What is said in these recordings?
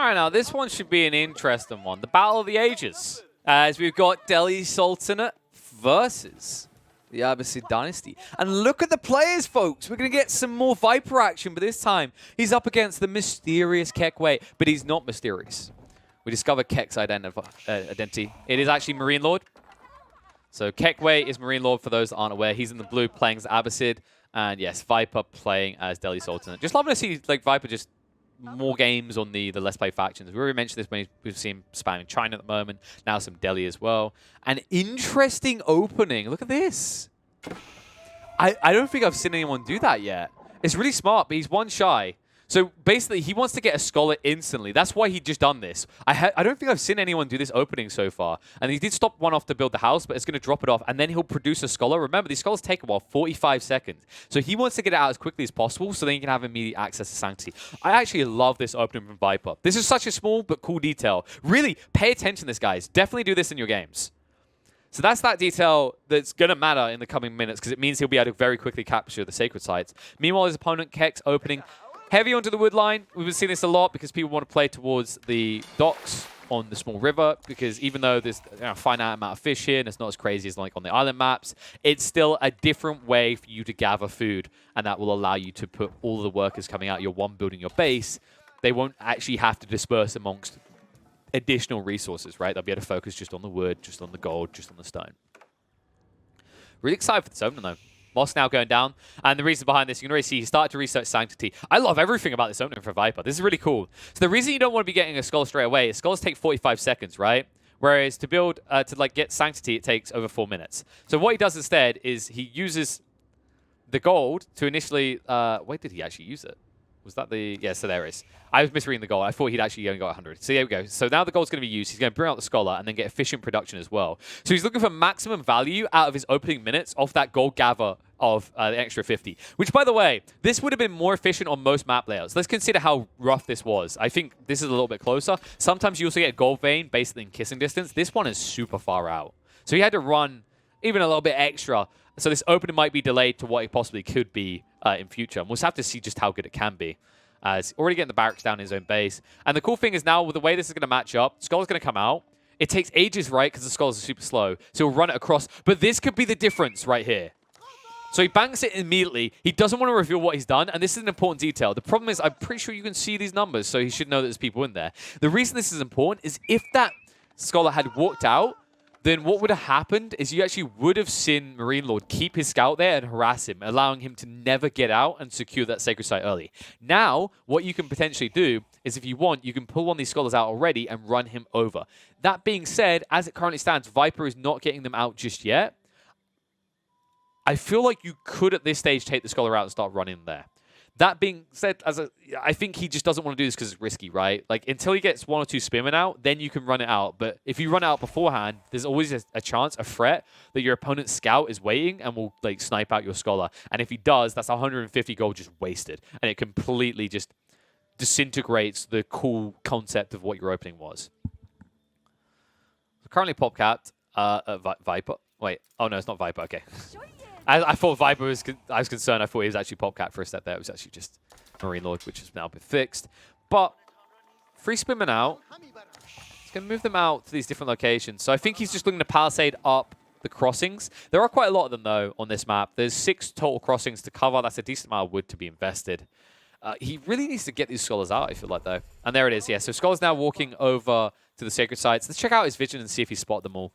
All right, now this one should be an interesting one. The Battle of the Ages. As we've got Delhi Sultanate versus the Abbasid Dynasty. And look at the players, folks. We're going to get some more Viper action, but this time he's up against the mysterious Kekwe. But he's not mysterious. We discovered Kek's identity. It is actually MarineLord. So Kekwe is MarineLord for those that aren't aware. He's in the blue playing as Abbasid. And yes, Viper playing as Delhi Sultanate. Just loving to see like Viper just more games on the Let's Play factions. We already mentioned this when we've seen spamming China at the moment. Now some Delhi as well. An interesting opening. Look at this. I don't think I've seen anyone do that yet. It's really smart, but he's one shy. So basically, he wants to get a scholar instantly. That's why he just done this. I don't think I've seen anyone do this opening so far. And he did stop one off to build the house, but it's going to drop it off. And then he'll produce a scholar. Remember, these scholars take a while, 45 seconds. So he wants to get it out as quickly as possible so then he can have immediate access to Sanctity. I actually love this opening from Viper. This is such a small but cool detail. Really, pay attention to this, guys. Definitely do this in your games. So that's that detail that's going to matter in the coming minutes because it means he'll be able to very quickly capture the sacred sites. Meanwhile, his opponent, Kek's opening heavy onto the wood line. We've been seeing this a lot because people want to play towards the docks on the small river because even though there's a finite amount of fish here and it's not as crazy as like on the island maps, it's still a different way for you to gather food and that will allow you to put all the workers coming out your one building your base. They won't actually have to disperse amongst additional resources, right? They'll be able to focus just on the wood, just on the gold, just on the stone. Really excited for this opening though. Moss now going down. And the reason behind this, you can already see he started to research Sanctity. I love everything about this opening for Viper. This is really cool. So the reason you don't want to be getting a Scholar straight away is Scholars take 45 seconds, right? Whereas to build, get Sanctity, it takes over 4 minutes. So what he does instead is he uses the gold to initially... where did he actually use it? Was that the... Yeah, so there it is. I was misreading the gold. I thought he'd actually only got 100. So there we go. So now the gold's going to be used. He's going to bring out the Scholar and then get efficient production as well. So he's looking for maximum value out of his opening minutes off that gold gather of the extra 50. Which, by the way, this would have been more efficient on most map layouts. Let's consider how rough this was. I think this is a little bit closer. Sometimes you also get a gold vein basically in kissing distance. This one is super far out. So he had to run even a little bit extra. So this opening might be delayed to what it possibly could be in future. And we'll just have to see just how good it can be. He's already getting the barracks down in his own base. And the cool thing is now, with the way this is going to match up, Scholar's going to come out. It takes ages, right, because the Scholars are super slow. So he'll run it across. But this could be the difference right here. So he banks it immediately. He doesn't want to reveal what he's done, and this is an important detail. The problem is I'm pretty sure you can see these numbers, so he should know that there's people in there. The reason this is important is if that Scholar had walked out, then what would have happened is you actually would have seen MarineLord keep his scout there and harass him, allowing him to never get out and secure that sacred site early. Now, what you can potentially do is if you want, you can pull one of these Scholars out already and run him over. That being said, as it currently stands, Viper is not getting them out just yet. I feel like you could, at this stage, take the Scholar out and start running there. That being said, I think he just doesn't want to do this because it's risky, right? Like, until he gets 1 or 2 spearmen out, then you can run it out. But if you run it out beforehand, there's always a chance, a threat, that your opponent's scout is waiting and will, like, snipe out your Scholar. And if he does, that's 150 gold just wasted. And it completely just disintegrates the cool concept of what your opening was. So currently pop capped Viper. Wait, oh no, it's not Viper, okay. I thought Viper was... I was concerned. I thought he was actually Popcat for a step there. It was actually just MarineLord, which has now been fixed. But 3 spinmen out. He's going to move them out to these different locations. So I think he's just looking to palisade up the crossings. There are quite a lot of them, though, on this map. There's 6 total crossings to cover. That's a decent amount of wood to be invested. He really needs to get these Scholars out, I feel like, though. And there it is, yeah. So Scholar's now walking over to the sacred sites. Let's check out his vision and see if he spotted them all.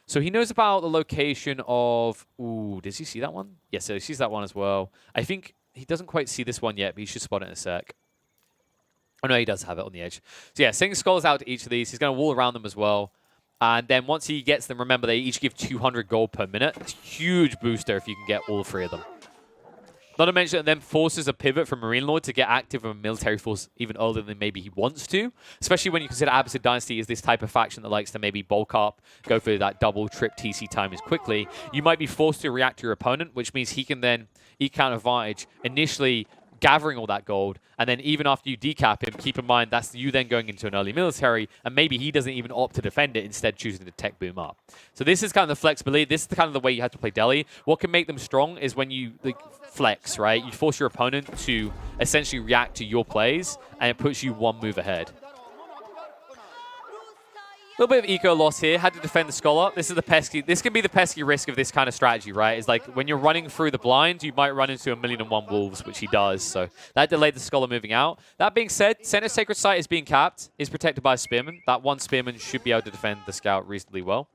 So he knows about the location of... Ooh, does he see that one? Yes, so he sees that one as well. I think he doesn't quite see this one yet, but he should spot it in a sec. Oh, no, he does have it on the edge. So yeah, sending Scholars out to each of these. He's going to wall around them as well. And then once he gets them, remember, they each give 200 gold per minute. It's a huge booster if you can get all 3 of them. Not to mention, it then forces a pivot from MarineLord to get active in a military force even earlier than maybe he wants to. Especially when you consider Abbasid Dynasty is this type of faction that likes to maybe bulk up, go for that double, trip TC time as quickly. You might be forced to react to your opponent, which means he can then eke out an advantage, initially gathering all that gold, and then even after you decap him, keep in mind that's you then going into an early military, and maybe he doesn't even opt to defend it, instead choosing to tech boom up. So this is kind of the flexibility. This is the kind of the way you have to play Delhi. What can make them strong is when you flex, right? You force your opponent to essentially react to your plays, and it puts you 1 move ahead. little bit of eco loss here. Had to defend the Scholar. This is the pesky. This can be the pesky risk of this kind of strategy, right? It's like when you're running through the blind, you might run into 1,000,001 wolves, which he does. So that delayed the Scholar moving out. That being said, Center Sacred Site is being capped. Is protected by a Spearman. That one Spearman should be able to defend the Scout reasonably well.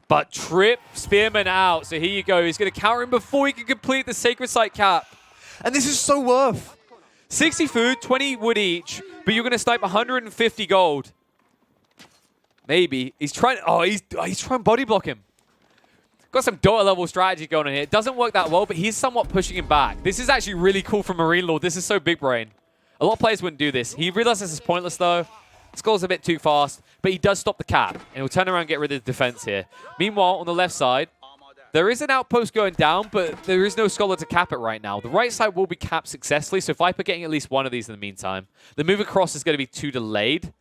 But Trip Spearman out. So here you go. He's going to counter him before he can complete the Sacred Site cap. And this is so worth. 60 food, 20 wood each, but you're going to snipe 150 gold. Maybe. He's trying... Oh, he's trying to body block him. Got some Dota level strategy going on here. It doesn't work that well, but he's somewhat pushing him back. This is actually really cool from MarineLord. This is so big brain. A lot of players wouldn't do this. He realizes it's pointless, though. Scores a bit too fast, but he does stop the cap, and he'll turn around and get rid of the defense here. Meanwhile, on the left side, there is an outpost going down, but there is no Scholar to cap it right now. The right side will be capped successfully, so Viper getting at least one of these in the meantime. The move across is going to be too delayed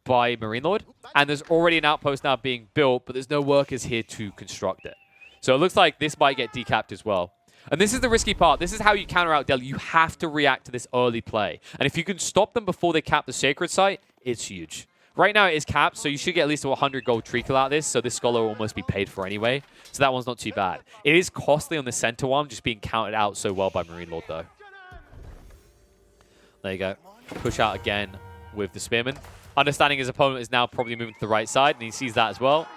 by MarineLord, and there's already an outpost now being built, but there's no workers here to construct it. So it looks like this might get decapped as well. And this is the risky part. This is how you counter out Delhi. You have to react to this early play. And if you can stop them before they cap the Sacred Site, it's huge. Right now it is capped, so you should get at least a 100 gold treacle out of this, so this Scholar will almost be paid for anyway. So that one's not too bad. It is costly on the center one, just being counted out so well by MarineLord, though. There you go. Push out again with the Spearman. Understanding his opponent is now probably moving to the right side, and he sees that as well.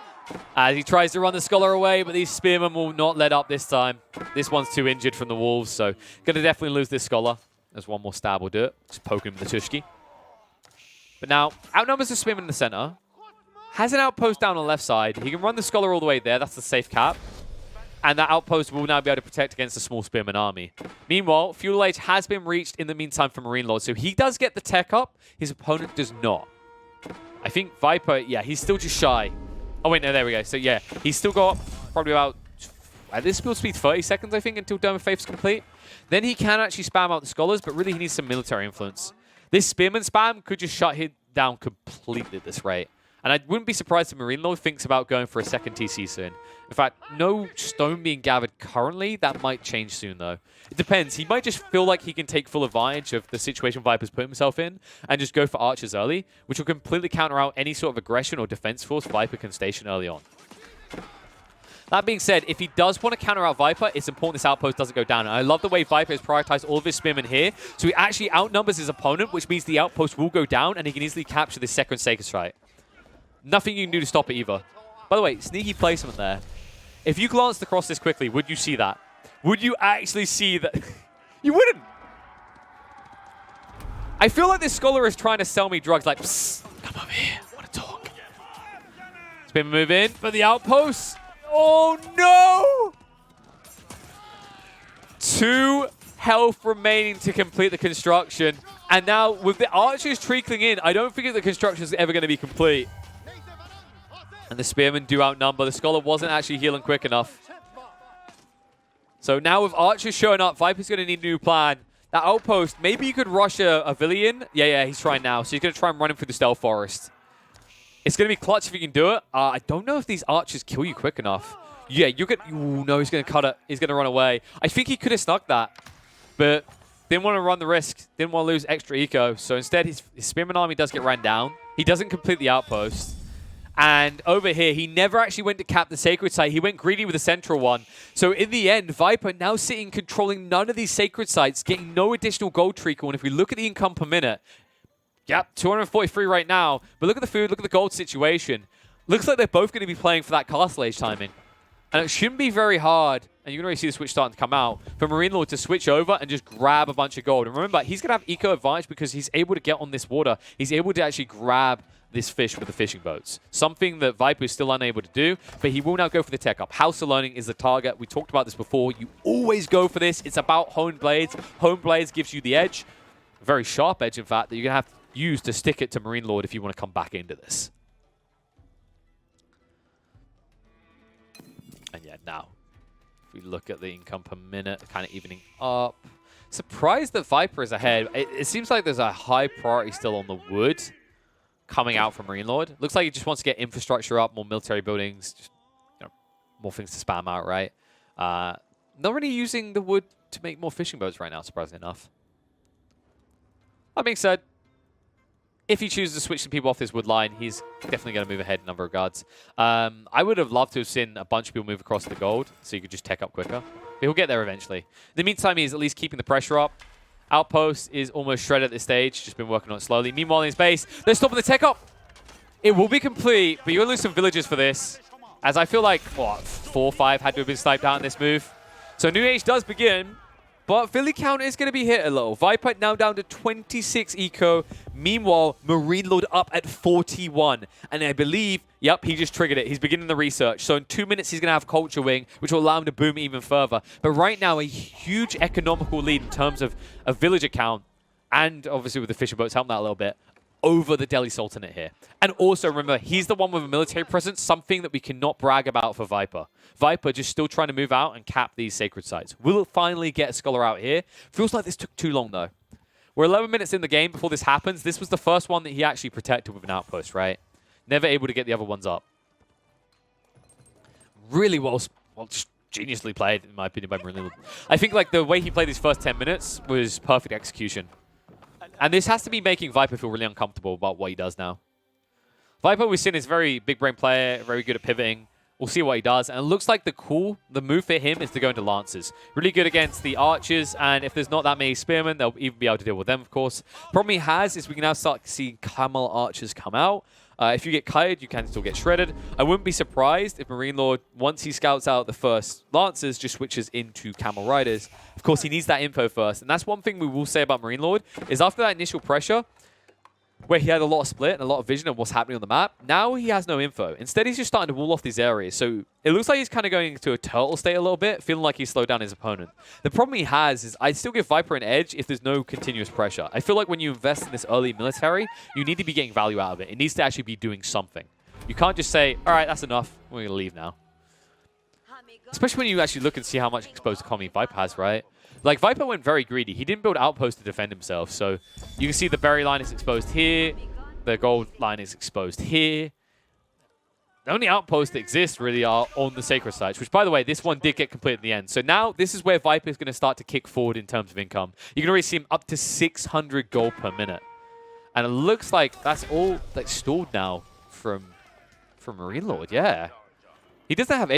As he tries to run the Scholar away, but these Spearmen will not let up this time. This one's too injured from the Wolves, so going to definitely lose this Scholar. There's one more stab will do it. Just poke him with the Tushki. But now, outnumbers the Spearman in the center. Has an outpost down on the left side. He can run the Scholar all the way there. That's the safe cap. And that outpost will now be able to protect against the small Spearman army. Meanwhile, Fuel Age has been reached in the meantime for MarineLord. So he does get the tech up. His opponent does not. I think Viper, yeah, he's still just shy. Oh, wait, no, there we go. So, yeah, he's still got probably about, at this build speed, 30 seconds, I think, until Dome of Faith is complete. Then he can actually spam out the Scholars, but really he needs some military influence. This Spearman spam could just shut him down completely at this rate. And I wouldn't be surprised if MarineLord thinks about going for a second TC soon. In fact, no stone being gathered currently. That might change soon, though. It depends. He might just feel like he can take full advantage of the situation Viper's put himself in and just go for archers early, which will completely counter out any sort of aggression or defense force Viper can station early on. That being said, if he does want to counter out Viper, it's important this outpost doesn't go down. And I love the way Viper has prioritized all of his Spearmen here. So he actually outnumbers his opponent, which means the outpost will go down and he can easily capture this second Sacred Strike. Nothing you can do to stop it either. By the way, sneaky placement there. If you glanced across this quickly, would you see that? Would you actually see that? You wouldn't. I feel like this Scholar is trying to sell me drugs like, psst, come over here, I want to talk. Spearman move in for the outpost. Oh, no! 2 health remaining to complete the construction. And now, with the archers trickling in, I don't think the construction is ever going to be complete. And the Spearmen do outnumber. The Scholar wasn't actually healing quick enough. So now with archers showing up, Viper's going to need a new plan. That outpost, maybe you could rush a Villian. Yeah, he's trying now. So he's going to try and run him through the Stealth Forest. It's going to be clutch if you can do it. I don't know if these archers kill you quick enough. Yeah, you're going to... Ooh, no, he's going to cut it. He's going to run away. I think he could have snuck that. But didn't want to run the risk. Didn't want to lose extra eco. So instead, his Spearman army does get ran down. He doesn't complete the outpost. And over here, he never actually went to cap the Sacred Site. He went greedy with the central one. So in the end, Viper now sitting controlling none of these Sacred Sites, getting no additional gold treacle. And if we look at the income per minute, yep, 243 right now. But look at the food, look at the gold situation. Looks like they're both going to be playing for that Castle Age timing. And it shouldn't be very hard, and you can already see the switch starting to come out, for MarineLord to switch over and just grab a bunch of gold. And remember, he's going to have eco advantage because he's able to get on this water. He's able to actually grab this fish with the fishing boats. Something that Viper is still unable to do, but he will now go for the tech up. House of Learning is the target. We talked about this before. You always go for this. It's about honed blades. Honed blades gives you the edge, a very sharp edge, in fact, that you're going to have to use to stick it to MarineLord if you want to come back into this. And yeah, now, if we look at the income per minute, kind of evening up. Surprised that Viper is ahead. It seems like there's a high priority still on the wood coming out from MarineLord. Looks like he just wants to get infrastructure up, more military buildings, just, more things to spam out, right? Not really using the wood to make more fishing boats right now, surprisingly enough. That being said, if he chooses to switch some people off this wood line, he's definitely going to move ahead in a number of regards. I would have loved to have seen a bunch of people move across the gold so you could just tech up quicker. But he'll get there eventually. In the meantime, he's at least keeping the pressure up. Outpost is almost shredded at this stage. Just been working on it slowly. Meanwhile, in his base, they're stopping the tech up. It will be complete, but you're going to lose some villagers for this. As I feel like, what, 4 or 5 had to have been sniped out in this move. So New Age does begin. But Philly count is going to be hit a little. Viper now down to 26 eco. Meanwhile, MarineLord up at 41. And I believe, yep, he just triggered it. He's beginning the research. So in 2 minutes, he's going to have Culture Wing, which will allow him to boom even further. But right now, a huge economical lead in terms of a villager count. And obviously with the fishing boats helping that a little bit. Over the Delhi Sultanate here. And also, remember, he's the one with a military presence, something that we cannot brag about for Viper. Viper just still trying to move out and cap these sacred sites. Will it finally get a scholar out here? Feels like this took too long, though. We're 11 minutes in the game before this happens. This was the first one that he actually protected with an outpost, right? Never able to get the other ones up. Really well geniusly played, in my opinion, by MarineLord. I think like the way he played these first 10 minutes was perfect execution. And this has to be making Viper feel really uncomfortable about what he does now. Viper, we've seen is a very big brain player, very good at pivoting. We'll see what he does. And it looks like the move for him is to go into Lancers. Really good against the Archers. And if there's not that many Spearmen, they'll even be able to deal with them, of course. Problem he has is we can now start seeing Camel Archers come out. If you get kited, you can still get shredded. I wouldn't be surprised if MarineLord, once he scouts out the first Lancers, just switches into Camel Riders. Of course, he needs that info first. And that's one thing we will say about MarineLord, is after that initial pressure, where he had a lot of split and a lot of vision of what's happening on the map, now he has no info. Instead, he's just starting to wall off these areas. So it looks like he's kind of going into a turtle state a little bit, feeling like he's slowed down his opponent. The problem he has is I'd still give Viper an edge if there's no continuous pressure. I feel like when you invest in this early military, you need to be getting value out of it. It needs to actually be doing something. You can't just say, all right, that's enough. We're going to leave now. Especially when you actually look and see how much exposed economy Viper has, right? Like, Viper went very greedy. He didn't build outposts to defend himself. So you can see the berry line is exposed here. The gold line is exposed here. The only outposts that exist really are on the sacred sites, which, by the way, this one did get completed in the end. So now this is where Viper is going to start to kick forward in terms of income. You can already see him up to 600 gold per minute. And it looks like that's all like stalled now from MarineLord, yeah. He doesn't have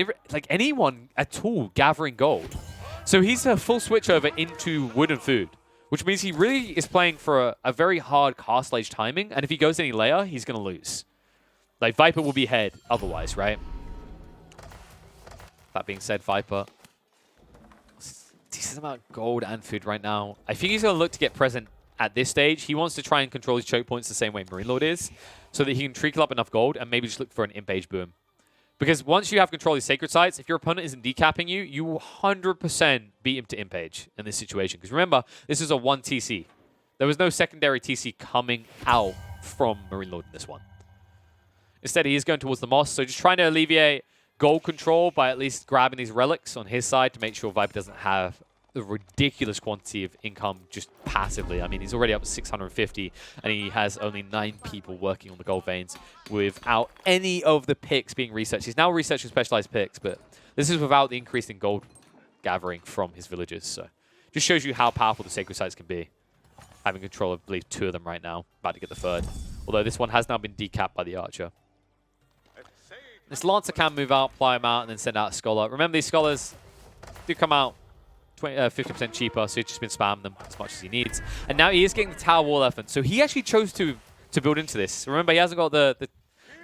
anyone at all gathering gold. So he's a full switch over into wood and food, which means he really is playing for a very hard castle age timing. And if he goes any layer, he's going to lose. Like, Viper will be ahead otherwise, right? That being said, Viper, decent amount of gold and food right now. I think he's going to look to get present at this stage. He wants to try and control his choke points the same way MarineLord is, so that he can trickle up enough gold and maybe just look for an imp age boom. Because once you have control of these sacred sites, if your opponent isn't decapping you, you will 100% beat him to imp age in this situation. Because remember, this is a 1 TC. There was no secondary TC coming out from MarineLord in this one. Instead, he is going towards the Moss, so just trying to alleviate gold control by at least grabbing these relics on his side to make sure Viper doesn't have the ridiculous quantity of income just passively. I mean, he's already up to 650, and he has only 9 people working on the gold veins without any of the picks being researched. He's now researching specialized picks, but this is without the increase in gold gathering from his villagers. So just shows you how powerful the sacred sites can be. Having control of, I believe, 2 of them right now. About to get the 3rd. Although this one has now been decapped by the archer. This Lancer can move out, fly him out, and then send out a Scholar. Remember, these Scholars do come out 50% cheaper, so he's just been spamming them as much as he needs. And now he is getting the Tower Wall Elephant. So he actually chose to build into this. Remember, he hasn't got the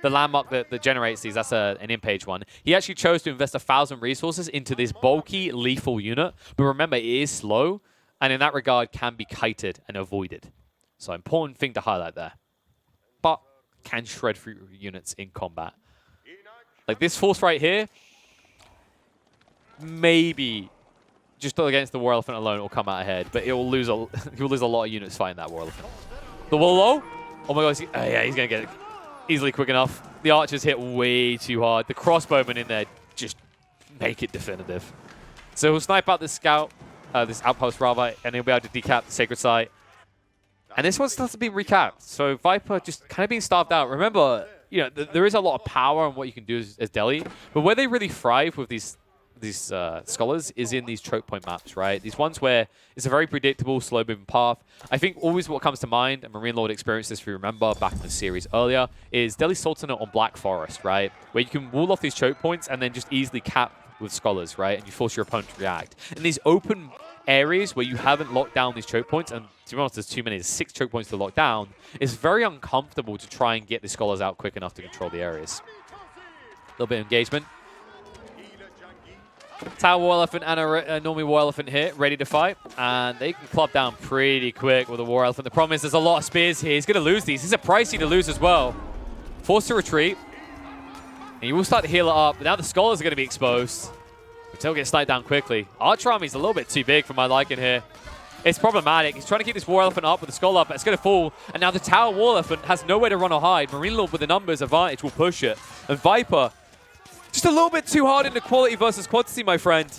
landmark that generates these. That's an in-page one. He actually chose to invest 1,000 resources into this bulky, lethal unit. But remember, it is slow, and in that regard, can be kited and avoided. So important thing to highlight there. But can shred through units in combat. Like this force right here, maybe just against the War Elephant alone, it will come out ahead. But it will lose he'll lose a lot of units fighting that War Elephant. The Wallow, oh my god, yeah, he's going to get it easily quick enough. The archers hit way too hard. The crossbowmen in there just make it definitive. So he'll snipe out this scout, this outpost rather, and he'll be able to decap the sacred site. And this one starts to be recapped. So Viper just kind of being starved out. Remember, you know, there is a lot of power on what you can do as Delhi, but where they really thrive with these these scholars is in these choke point maps, right? These ones where it's a very predictable, slow-moving path. I think always what comes to mind, and MarineLord experienced this if you remember back in the series earlier, is Delhi Sultanate on Black Forest, right? Where you can wall off these choke points and then just easily cap with scholars, right? And you force your opponent to react. In these open areas where you haven't locked down these choke points, and to be honest, there's too many, there's 6 choke points to lock down, it's very uncomfortable to try and get the scholars out quick enough to control the areas. A little bit of engagement. Tower War Elephant and a normal War Elephant here, ready to fight. And they can club down pretty quick with a War Elephant. The problem is there's a lot of spears here. He's going to lose these. These are pricey to lose as well. Forced to retreat. And he will start to heal it up. But now the Scholars are going to be exposed. Which they'll get sniped down quickly. Archer Army's a little bit too big for my liking here. It's problematic. He's trying to keep this War Elephant up with the Skull up, but it's going to fall. And now the Tower War Elephant has nowhere to run or hide. MarineLord with the numbers advantage will push it. And Viper, just a little bit too hard into quality versus quantity, my friend.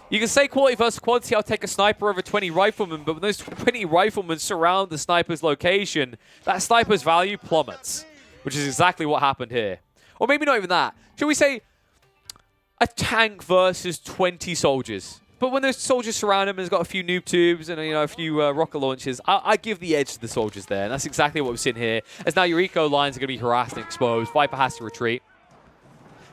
You can say quality versus quantity, I'll take a sniper over 20 riflemen, but when those 20 riflemen surround the sniper's location, that sniper's value plummets, which is exactly what happened here. Or maybe not even that. Should we say a tank versus 20 soldiers? But when those soldiers surround him and he's got a few noob tubes and a few rocket launches, I give the edge to the soldiers there. And that's exactly what we've seen here. As now your eco lines are going to be harassed and exposed. Viper has to retreat.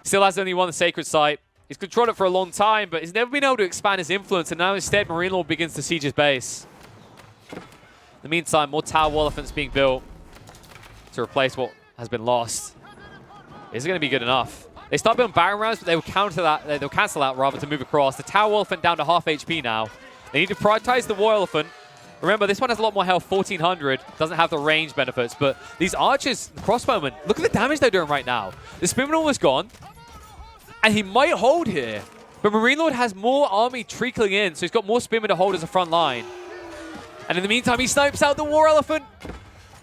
Still has only won the Sacred Site. He's controlled it for a long time, but he's never been able to expand his influence. And now instead, MarineLord begins to siege his base. In the meantime, more Tower War Elephants being built to replace what has been lost. Is it going to be good enough? They start building Baron rounds, but they will counter that. They'll cancel out rather to move across. The Tower Elephant down to half HP now. They need to prioritize the War Elephant. Remember, this one has a lot more health, 1400. Doesn't have the range benefits, but these archers, the crossbowmen, look at the damage they're doing right now. The spearman almost gone, and he might hold here. But MarineLord has more army trickling in, so he's got more spearmen to hold as a front line. And in the meantime, he snipes out the War Elephant.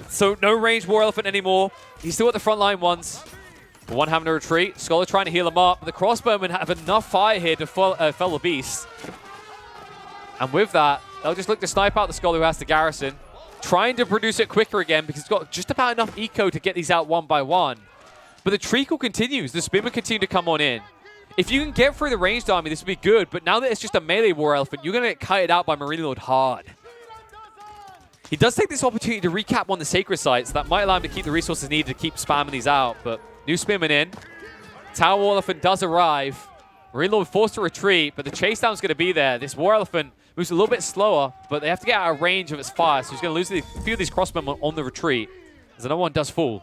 So no range War Elephant anymore. He's still at the front line once. One having to retreat. Scholar trying to heal him up. The crossbowmen have enough fire here to fell the beast. And with that, they'll just look to snipe out the Scholar who has the garrison. Trying to produce it quicker again because he's got just about enough eco to get these out one by one. But the treacle continues. The spearmen continue to come on in. If you can get through the ranged army, this would be good. But now that it's just a melee War Elephant, you're going to get kited out by MarineLord hard. He does take this opportunity to recap on the Sacred Sites. That might allow him to keep the resources needed to keep spamming these out. But new spearman in. Tower War Elephant does arrive. MarineLord forced to retreat, but the chase down's going to be there. This War Elephant moves a little bit slower, but they have to get out of range of its fire, so he's going to lose a few of these crossmen on the retreat, as another one does fall.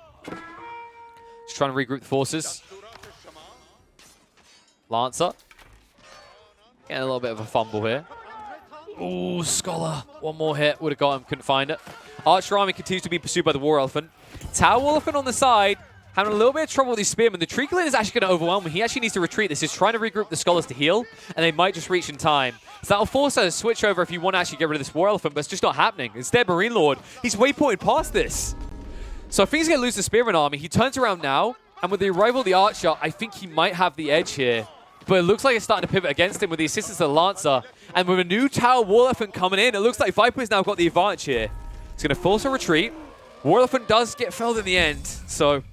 Just trying to regroup the forces. Lancer. Getting a little bit of a fumble here. Ooh, Scholar. One more hit. Would have got him. Couldn't find it. Archer Army continues to be pursued by the War Elephant. Tower War Elephant on the side. Having a little bit of trouble with these spearmen. The Treeclin is actually going to overwhelm him. He actually needs to retreat. This is trying to regroup the Scholars to heal, and they might just reach in time. So that'll force a switch over if you want to actually get rid of this War Elephant, but it's just not happening. Instead, MarineLord, he's waypointed past this. So I think he's going to lose the Spearman army. He turns around now, and with the arrival of the Archer, I think he might have the edge here. But it looks like it's starting to pivot against him with the assistance of the Lancer. And with a new Tower War Elephant coming in, it looks like Viper's now got the advantage here. He's going to force a retreat. War Elephant does get felled in the end, so...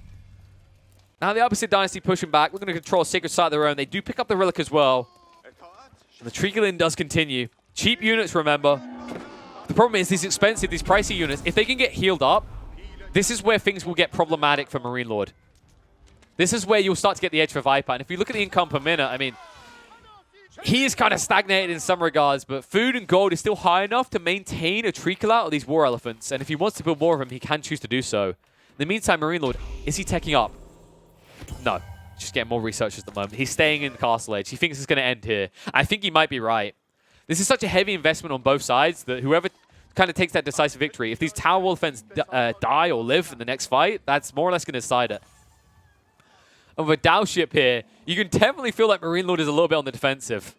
Now the Abbasid Dynasty pushing back. We're going to control a Sacred Site of their own. They do pick up the Relic as well. And the Treeclin does continue. Cheap units, remember. The problem is these expensive, these pricey units, if they can get healed up, this is where things will get problematic for MarineLord. This is where you'll start to get the edge for Viper. And if you look at the income per minute, I mean, he is kind of stagnated in some regards, but food and gold is still high enough to maintain a Treecl out of these War Elephants. And if he wants to build more of them, he can choose to do so. In the meantime, MarineLord, is he taking up? No, just getting more research at the moment. He's staying in Castle Edge. He thinks it's going to end here. I think he might be right. This is such a heavy investment on both sides that whoever kind of takes that decisive victory, if these Tower War Elephants die or live in the next fight, that's more or less going to decide it. And with a Dow ship here, you can definitely feel like MarineLord is a little bit on the defensive.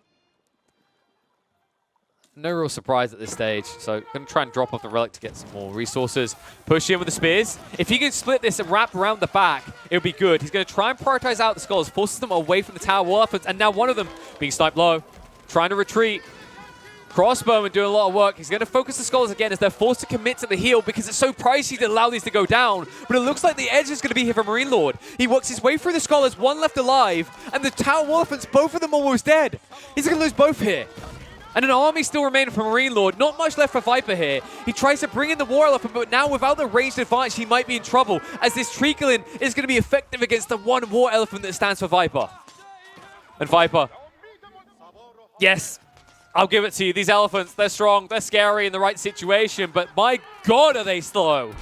No real surprise at this stage. So going to try and drop off the Relic to get some more resources. Push in with the spears. If he can split this and wrap around the back, it'll be good. He's going to try and prioritize out the Skulls, forces them away from the Tower War Elephants, and now one of them being sniped low, trying to retreat. Crossbowman doing a lot of work. He's going to focus the Scholars again as they're forced to commit to the heal because it's so pricey to allow these to go down. But it looks like the edge is going to be here for MarineLord. He works his way through the Scholars, one left alive, and the Tower Elephants, both of them almost dead. He's going to lose both here. And an army still remaining for MarineLord. Not much left for Viper here. He tries to bring in the War Elephant, but now without the ranged advantage, he might be in trouble, as this Treecklin is going to be effective against the one War Elephant that stands for Viper. And Viper, yes, I'll give it to you. These elephants, they're strong, they're scary in the right situation, but my God, are they slow.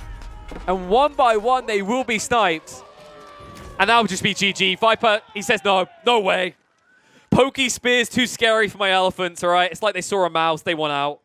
And one by one, they will be sniped. And that would just be GG. Viper, he says no, no way. Pokey spear's too scary for my elephants, all right? It's like they saw a mouse, they want out.